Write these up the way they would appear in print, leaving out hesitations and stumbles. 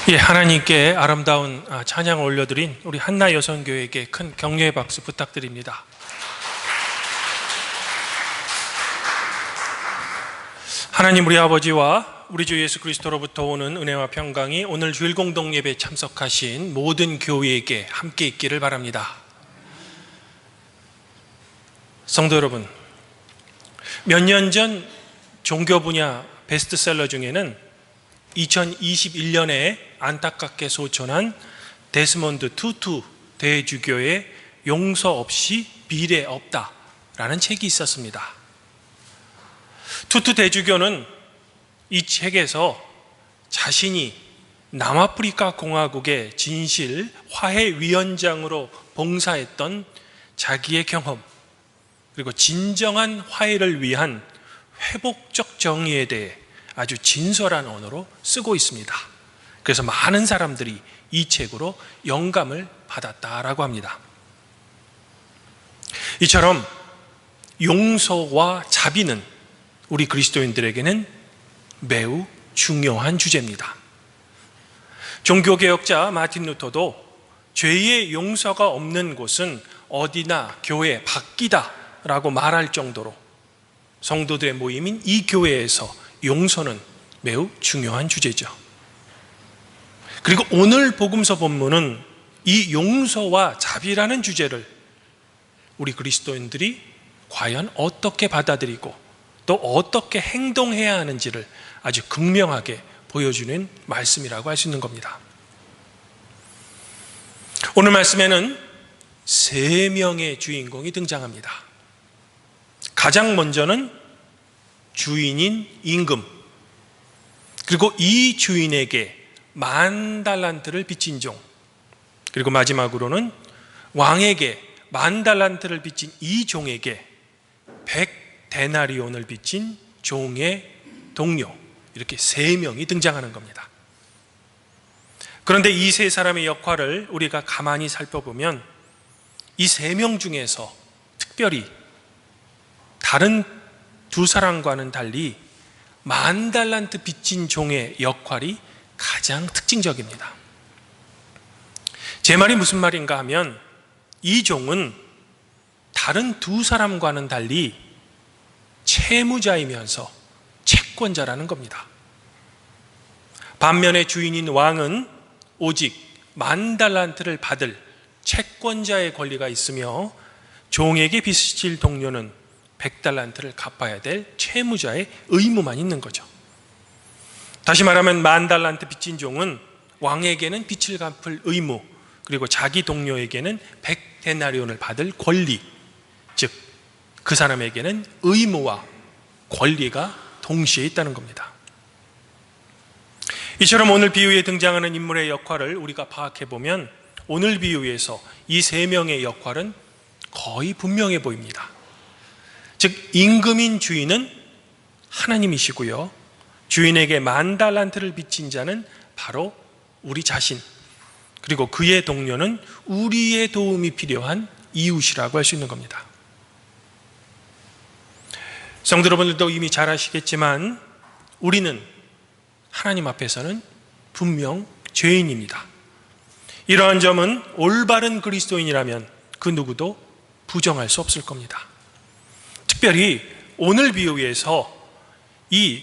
예, 하나님께 아름다운 찬양을 올려드린 우리 한나 여성교회에게 큰 격려의 박수 부탁드립니다. 하나님 우리 아버지와 우리 주 예수 그리스도로부터 오는 은혜와 평강이 오늘 주일 공동 예배에 참석하신 모든 교회에게 함께 있기를 바랍니다. 성도 여러분, 몇 년 전 종교 분야 베스트셀러 중에는 2021년에 안타깝게 소천한 데스몬드 투투 대주교의 용서 없이 미래 없다라는 책이 있었습니다. 투투 대주교는 이 책에서 자신이 남아프리카 공화국의 진실 화해위원장으로 봉사했던 자기의 경험, 그리고 진정한 화해를 위한 회복적 정의에 대해 아주 진솔한 언어로 쓰고 있습니다. 그래서 많은 사람들이 이 책으로 영감을 받았다라고 합니다. 이처럼 용서와 자비는 우리 그리스도인들에게는 매우 중요한 주제입니다. 종교개혁자 마틴 루터도 죄의 용서가 없는 곳은 어디나 교회 밖이다 라고 말할 정도로 성도들의 모임인 이 교회에서 용서는 매우 중요한 주제죠. 그리고 오늘 복음서 본문은 이 용서와 자비라는 주제를 우리 그리스도인들이 과연 어떻게 받아들이고 또 어떻게 행동해야 하는지를 아주 극명하게 보여주는 말씀이라고 할 수 있는 겁니다. 오늘 말씀에는 세 명의 주인공이 등장합니다. 가장 먼저는 주인인 임금, 그리고 이 주인에게 10,000달란트를 빚진 종, 그리고 마지막으로는 왕에게 10,000달란트를 빚진 이 종에게 100데나리온을 빚진 종의 동료, 이렇게 세 명이 등장하는 겁니다. 그런데 이 세 사람의 역할을 우리가 가만히 살펴보면 이 세 명 중에서 특별히 다른 두 사람과는 달리 10,000달란트 빚진 종의 역할이 가장 특징적입니다. 제 말이 무슨 말인가 하면 이 종은 다른 두 사람과는 달리 채무자이면서 채권자라는 겁니다. 반면에 주인인 왕은 오직 10,000달란트를 받을 채권자의 권리가 있으며 종에게 빚을 동료는 100달란트를 갚아야 될 채무자의 의무만 있는 거죠. 다시 말하면 10,000달란트 빚진 종은 왕에게는 빚을 갚을 의무, 그리고 자기 동료에게는 100데나리온을 받을 권리, 즉 그 사람에게는 의무와 권리가 동시에 있다는 겁니다. 이처럼 오늘 비유에 등장하는 인물의 역할을 우리가 파악해 보면 오늘 비유에서 이 세 명의 역할은 거의 분명해 보입니다. 즉 임금인 주인은 하나님이시고요, 주인에게 10,000달란트를 빚진 자는 바로 우리 자신, 그리고 그의 동료는 우리의 도움이 필요한 이웃이라고 할 수 있는 겁니다. 성도 여러분들도 이미 잘 아시겠지만 우리는 하나님 앞에서는 분명 죄인입니다. 이러한 점은 올바른 그리스도인이라면 그 누구도 부정할 수 없을 겁니다. 특별히 오늘 비유에서 이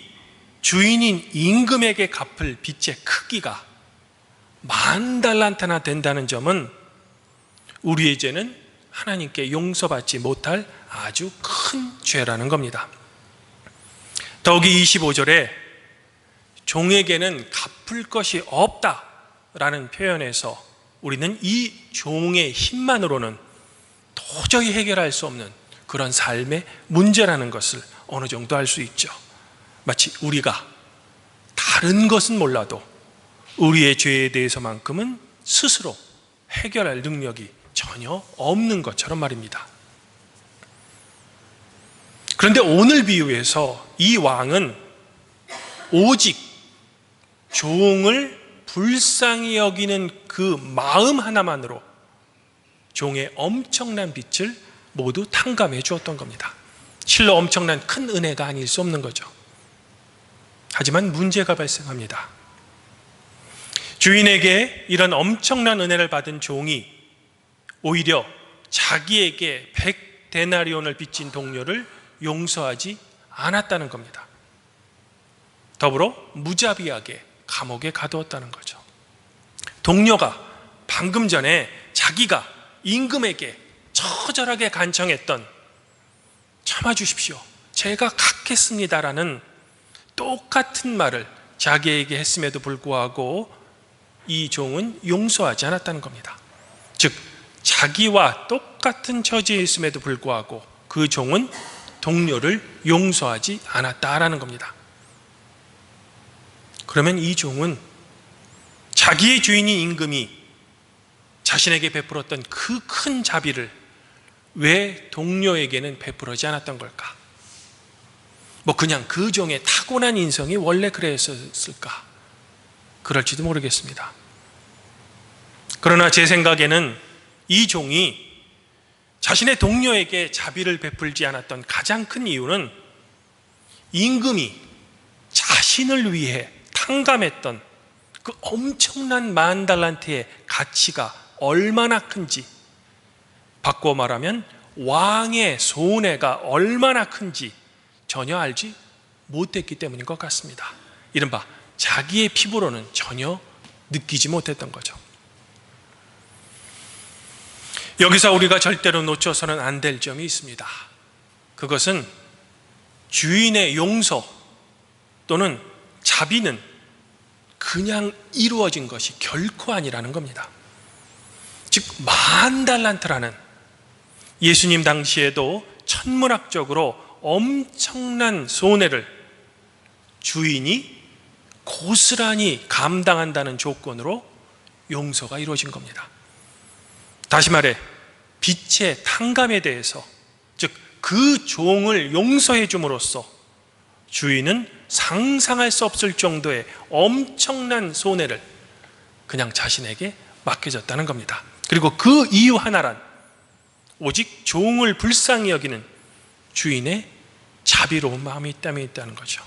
주인인 임금에게 갚을 빚의 크기가 10,000달란트나 된다는 점은 우리의 죄는 하나님께 용서받지 못할 아주 큰 죄라는 겁니다. 더욱이 25절에 종에게는 갚을 것이 없다라는 표현에서 우리는 이 종의 힘만으로는 도저히 해결할 수 없는 그런 삶의 문제라는 것을 어느 정도 알 수 있죠. 마치 우리가 다른 것은 몰라도 우리의 죄에 대해서만큼은 스스로 해결할 능력이 전혀 없는 것처럼 말입니다. 그런데 오늘 비유에서 이 왕은 오직 종을 불쌍히 여기는 그 마음 하나만으로 종의 엄청난 빚을 모두 탕감해 주었던 겁니다. 실로 엄청난 큰 은혜가 아닐 수 없는 거죠. 하지만 문제가 발생합니다. 주인에게 이런 엄청난 은혜를 받은 종이 오히려 자기에게 100데나리온을 빚진 동료를 용서하지 않았다는 겁니다. 더불어 무자비하게 감옥에 가두었다는 거죠. 동료가 방금 전에 자기가 임금에게 처절하게 간청했던 참아주십시오, 제가 갚겠습니다라는 똑같은 말을 자기에게 했음에도 불구하고 이 종은 용서하지 않았다는 겁니다. 즉 자기와 똑같은 처지에 있음에도 불구하고 그 종은 동료를 용서하지 않았다라는 겁니다. 그러면 이 종은 자기의 주인인 임금이 자신에게 베풀었던 그 큰 자비를 왜 동료에게는 베풀지 않았던 걸까? 그냥 그 종의 타고난 인성이 원래 그랬었을까? 그럴지도 모르겠습니다. 그러나 제 생각에는 이 종이 자신의 동료에게 자비를 베풀지 않았던 가장 큰 이유는 임금이 자신을 위해 탕감했던 그 엄청난 10,000달란트의 가치가 얼마나 큰지, 바꿔 말하면 왕의 손해가 얼마나 큰지 전혀 알지 못했기 때문인 것 같습니다. 이른바 자기의 피부로는 전혀 느끼지 못했던 거죠. 여기서 우리가 절대로 놓쳐서는 안 될 점이 있습니다. 그것은 주인의 용서 또는 자비는 그냥 이루어진 것이 결코 아니라는 겁니다. 즉 10,000달란트라는 예수님 당시에도 천문학적으로 엄청난 손해를 주인이 고스란히 감당한다는 조건으로 용서가 이루어진 겁니다. 다시 말해 빚의 탕감에 대해서, 즉 그 종을 용서해 줌으로써 주인은 상상할 수 없을 정도의 엄청난 손해를 그냥 자신에게 맡겨졌다는 겁니다. 그리고 그 이유 하나란 오직 종을 불쌍히 여기는 주인의 자비로운 마음이 있다는 거죠.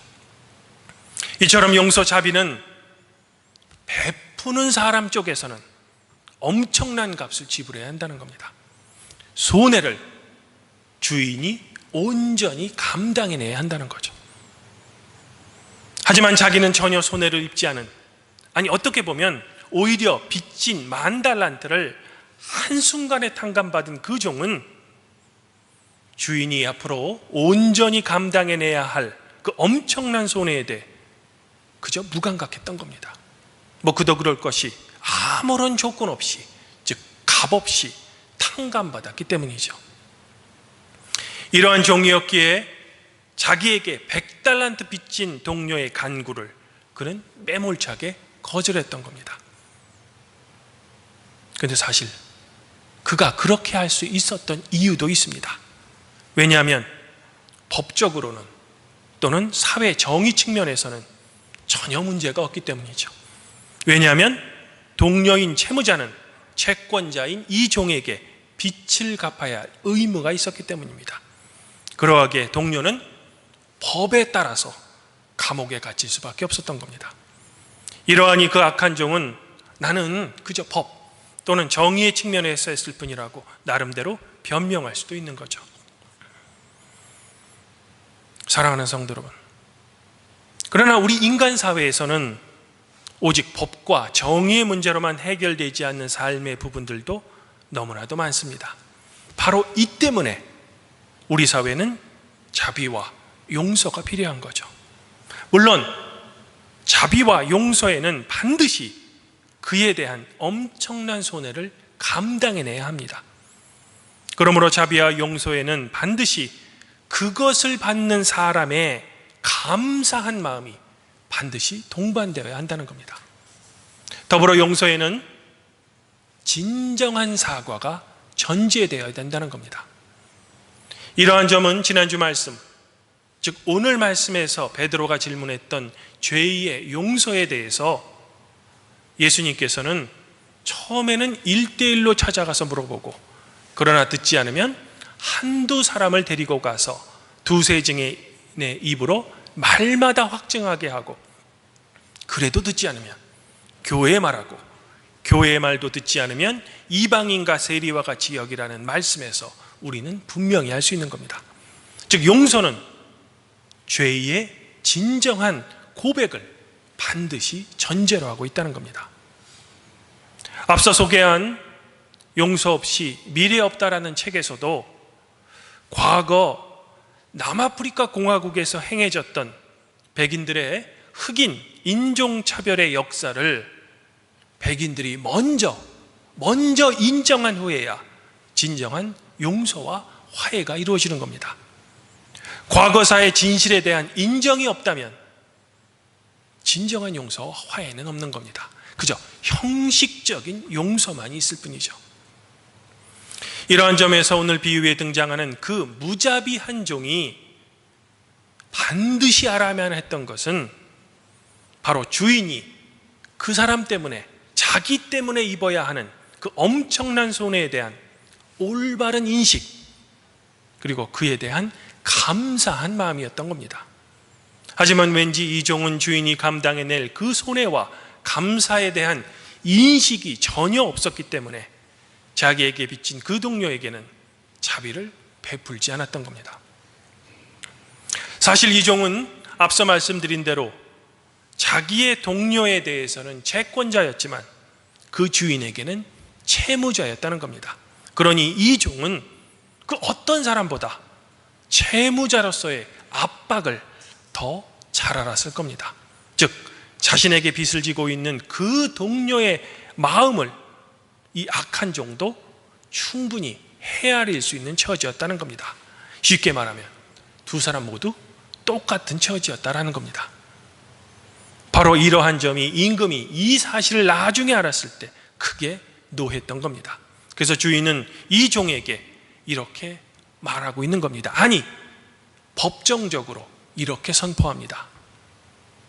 이처럼 용서 자비는 베푸는 사람 쪽에서는 엄청난 값을 지불해야 한다는 겁니다. 손해를 주인이 온전히 감당해내야 한다는 거죠. 하지만 자기는 전혀 손해를 입지 않은, 아니 어떻게 보면 오히려 빚진 10,000달란트를 한순간에 탕감받은 그 종은 주인이 앞으로 온전히 감당해내야 할 그 엄청난 손해에 대해 그저 무감각했던 겁니다. 그도 그럴 것이 아무런 조건 없이, 즉 값없이 탕감받았기 때문이죠. 이러한 종이었기에 자기에게 100달란트 빚진 동료의 간구를 그는 매몰차게 거절했던 겁니다. 그런데 사실 그가 그렇게 할 수 있었던 이유도 있습니다. 왜냐하면 법적으로는 또는 사회 정의 측면에서는 전혀 문제가 없기 때문이죠. 왜냐하면 동료인 채무자는 채권자인 이 종에게 빚을 갚아야 할 의무가 있었기 때문입니다. 그러하기에 동료는 법에 따라서 감옥에 갇힐 수밖에 없었던 겁니다. 이러하니 그 악한 종은 나는 그저 법 또는 정의의 측면에서 했을 뿐이라고 나름대로 변명할 수도 있는 거죠. 사랑하는 성도 여러분, 그러나 우리 인간 사회에서는 오직 법과 정의의 문제로만 해결되지 않는 삶의 부분들도 너무나도 많습니다. 바로 이 때문에 우리 사회는 자비와 용서가 필요한 거죠. 물론 자비와 용서에는 반드시 그에 대한 엄청난 손해를 감당해내야 합니다. 그러므로 자비와 용서에는 반드시 그것을 받는 사람의 감사한 마음이 반드시 동반되어야 한다는 겁니다. 더불어 용서에는 진정한 사과가 전제되어야 된다는 겁니다. 이러한 점은 지난주 말씀, 즉 오늘 말씀에서 베드로가 질문했던 죄의 용서에 대해서 예수님께서는 처음에는 1대1로 찾아가서 물어보고, 그러나 듣지 않으면 한두 사람을 데리고 가서 두세 증인의 입으로 말마다 확증하게 하고, 그래도 듣지 않으면 교회의 말하고 교회의 말도 듣지 않으면 이방인과 세리와 같이 여기라는 말씀에서 우리는 분명히 알 수 있는 겁니다. 즉 용서는 죄의 진정한 고백을 반드시 전제로 하고 있다는 겁니다. 앞서 소개한 용서 없이 미래 없다라는 책에서도 과거 남아프리카 공화국에서 행해졌던 백인들의 흑인 인종차별의 역사를 백인들이 먼저 인정한 후에야 진정한 용서와 화해가 이루어지는 겁니다. 과거사의 진실에 대한 인정이 없다면 진정한 용서와 화해는 없는 겁니다. 그저 형식적인 용서만이 있을 뿐이죠. 이러한 점에서 오늘 비유에 등장하는 그 무자비한 종이 반드시 알아야만 했던 것은 바로 주인이 그 사람 때문에, 자기 때문에 입어야 하는 그 엄청난 손해에 대한 올바른 인식, 그리고 그에 대한 감사한 마음이었던 겁니다. 하지만 왠지 이 종은 주인이 감당해낼 그 손해와 감사에 대한 인식이 전혀 없었기 때문에 자기에게 빚진 그 동료에게는 자비를 베풀지 않았던 겁니다. 사실 이 종은 앞서 말씀드린 대로 자기의 동료에 대해서는 채권자였지만 그 주인에게는 채무자였다는 겁니다. 그러니 이 종은 그 어떤 사람보다 채무자로서의 압박을 더 잘 알았을 겁니다. 즉 자신에게 빚을 지고 있는 그 동료의 마음을 이 악한 종도 충분히 헤아릴 수 있는 처지였다는 겁니다. 쉽게 말하면 두 사람 모두 똑같은 처지였다라는 겁니다. 바로 이러한 점이 임금이 이 사실을 나중에 알았을 때 크게 노했던 겁니다. 그래서 주인은 이 종에게 이렇게 말하고 있는 겁니다. 아니, 법정적으로 이렇게 선포합니다.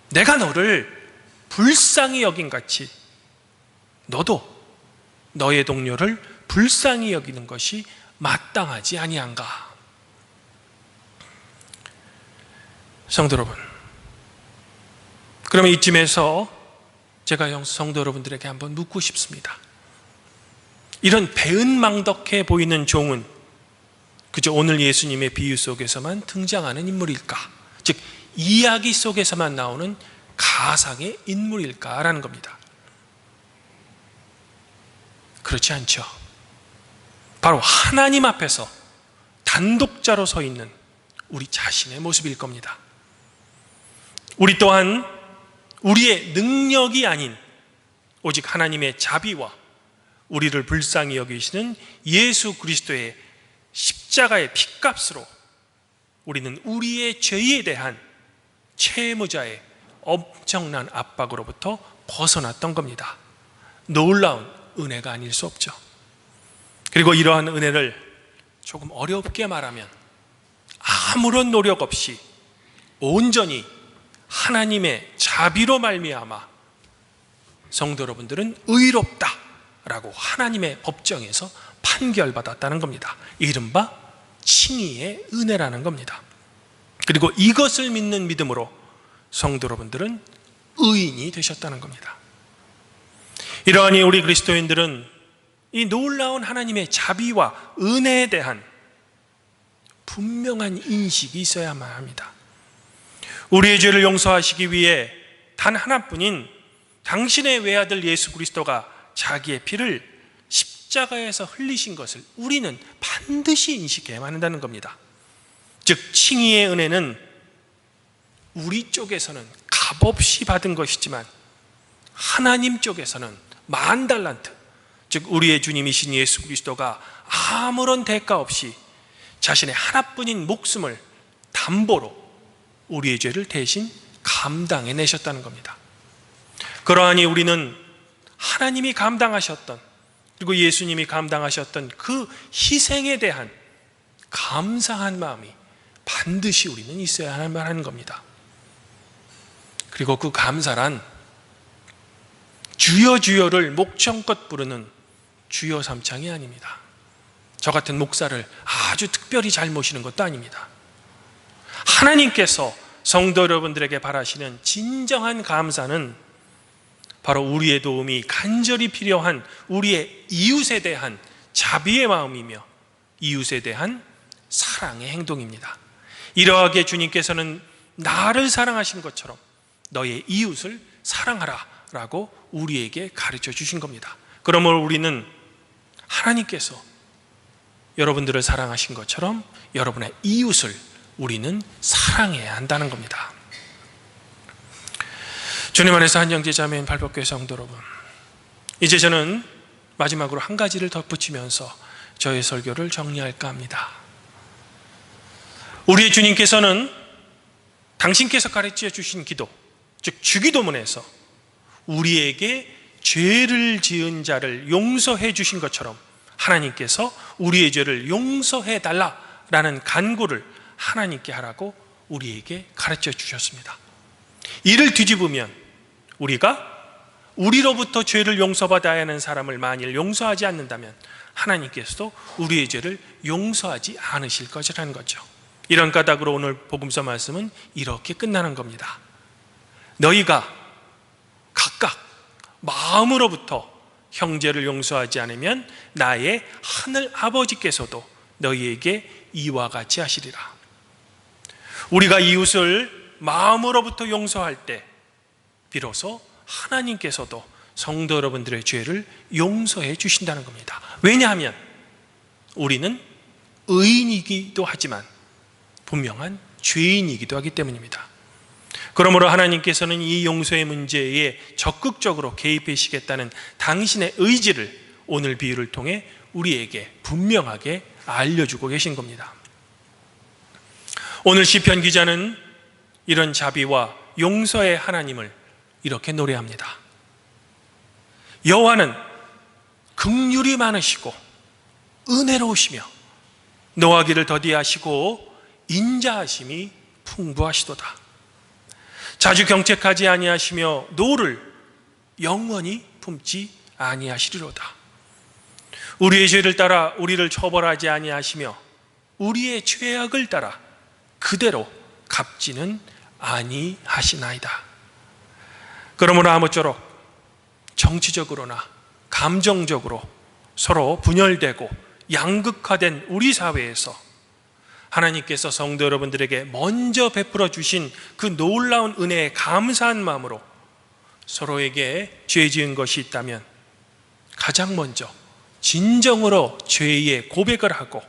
내가 너를 불쌍히 여긴 같이 너도 너의 동료를 불쌍히 여기는 것이 마땅하지 아니한가. 성도 여러분, 그러면 이쯤에서 제가 성도 여러분들에게 한번 묻고 싶습니다. 이런 배은망덕해 보이는 종은 그저 오늘 예수님의 비유 속에서만 등장하는 인물일까? 즉 이야기 속에서만 나오는 가상의 인물일까라는 겁니다. 그렇지 않죠. 바로 하나님 앞에서 단독자로 서 있는 우리 자신의 모습일 겁니다. 우리 또한 우리의 능력이 아닌 오직 하나님의 자비와 우리를 불쌍히 여기시는 예수 그리스도의 십자가의 핏값으로 우리는 우리의 죄에 대한 채무자의 엄청난 압박으로부터 벗어났던 겁니다. 놀라운 은혜가 아닐 수 없죠. 그리고 이러한 은혜를 조금 어렵게 말하면 아무런 노력 없이 온전히 하나님의 자비로 말미암아 성도 여러분들은 의롭다라고 하나님의 법정에서 판결받았다는 겁니다. 이른바 칭의의 은혜라는 겁니다. 그리고 이것을 믿는 믿음으로 성도 여러분들은 의인이 되셨다는 겁니다. 이러하니 우리 그리스도인들은 이 놀라운 하나님의 자비와 은혜에 대한 분명한 인식이 있어야만 합니다. 우리의 죄를 용서하시기 위해 단 하나뿐인 당신의 외아들 예수 그리스도가 자기의 피를 십자가에서 흘리신 것을 우리는 반드시 인식해야만 한다는 겁니다. 즉 칭의의 은혜는 우리 쪽에서는 값없이 받은 것이지만 하나님 쪽에서는 10,000달란트, 즉 우리의 주님이신 예수 그리스도가 아무런 대가 없이 자신의 하나뿐인 목숨을 담보로 우리의 죄를 대신 감당해 내셨다는 겁니다. 그러하니 우리는 하나님이 감당하셨던, 그리고 예수님이 감당하셨던 그 희생에 대한 감사한 마음이 반드시 우리는 있어야 하는 겁니다. 그리고 그 감사란 주여 주여를 목청껏 부르는 주여 삼창이 아닙니다. 저 같은 목사를 아주 특별히 잘 모시는 것도 아닙니다. 하나님께서 성도 여러분들에게 바라시는 진정한 감사는 바로 우리의 도움이 간절히 필요한 우리의 이웃에 대한 자비의 마음이며 이웃에 대한 사랑의 행동입니다. 이러하게 주님께서는 나를 사랑하신 것처럼 너의 이웃을 사랑하라 라고 우리에게 가르쳐 주신 겁니다. 그러므로 우리는 하나님께서 여러분들을 사랑하신 것처럼 여러분의 이웃을 우리는 사랑해야 한다는 겁니다. 주님 안에서 한영제 자매인 발복교회 성도 여러분, 이제 저는 마지막으로 한 가지를 덧붙이면서 저의 설교를 정리할까 합니다. 우리의 주님께서는 당신께서 가르쳐 주신 기도, 즉 주기도문에서 우리에게 죄를 지은 자를 용서해 주신 것처럼 하나님께서 우리의 죄를 용서해 달라라는 간구를 하나님께 하라고 우리에게 가르쳐 주셨습니다. 이를 뒤집으면 우리가 우리로부터 죄를 용서받아야 하는 사람을 만일 용서하지 않는다면 하나님께서도 우리의 죄를 용서하지 않으실 것이라는 거죠. 이런 까닭으로 오늘 복음서 말씀은 이렇게 끝나는 겁니다. 너희가 각각 마음으로부터 형제를 용서하지 않으면 나의 하늘 아버지께서도 너희에게 이와 같이 하시리라. 우리가 이웃을 마음으로부터 용서할 때 비로소 하나님께서도 성도 여러분들의 죄를 용서해 주신다는 겁니다. 왜냐하면 우리는 의인이기도 하지만 분명한 죄인이기도 하기 때문입니다. 그러므로 하나님께서는 이 용서의 문제에 적극적으로 개입하시겠다는 당신의 의지를 오늘 비유를 통해 우리에게 분명하게 알려주고 계신 겁니다. 오늘 시편 기자는 이런 자비와 용서의 하나님을 이렇게 노래합니다. 여호와는 긍휼이 많으시고 은혜로우시며 노하기를 더디하시고 인자하심이 풍부하시도다. 자주 경책하지 아니하시며 노를 영원히 품지 아니하시리로다. 우리의 죄를 따라 우리를 처벌하지 아니하시며 우리의 죄악을 따라 그대로 갚지는 아니하시나이다. 그러므로 아무쪼록 정치적으로나 감정적으로 서로 분열되고 양극화된 우리 사회에서 하나님께서 성도 여러분들에게 먼저 베풀어 주신 그 놀라운 은혜에 감사한 마음으로 서로에게 죄 지은 것이 있다면 가장 먼저 진정으로 죄의 고백을 하고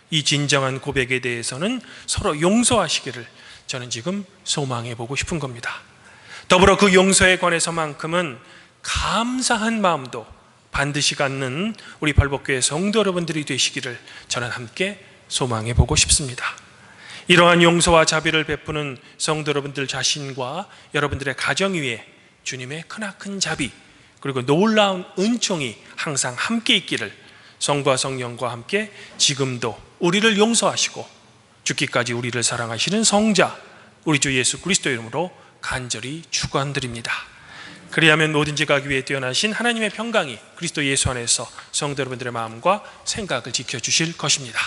이 진정한 고백에 대해서는 서로 용서하시기를 저는 지금 소망해 보고 싶은 겁니다. 더불어 그 용서에 관해서만큼은 감사한 마음도 반드시 갖는 우리 발복교회 성도 여러분들이 되시기를 저는 함께 소망해 보고 싶습니다. 이러한 용서와 자비를 베푸는 성도 여러분들 자신과 여러분들의 가정 위에 주님의 크나큰 자비 그리고 놀라운 은총이 항상 함께 있기를 성부와 성령과 함께 지금도 우리를 용서하시고 죽기까지 우리를 사랑하시는 성자 우리 주 예수 그리스도 이름으로 간절히 축원드립니다. 그리하면 뭐든지 가기 위해 뛰어나신 하나님의 평강이 그리스도 예수 안에서 성도 여러분들의 마음과 생각을 지켜주실 것입니다.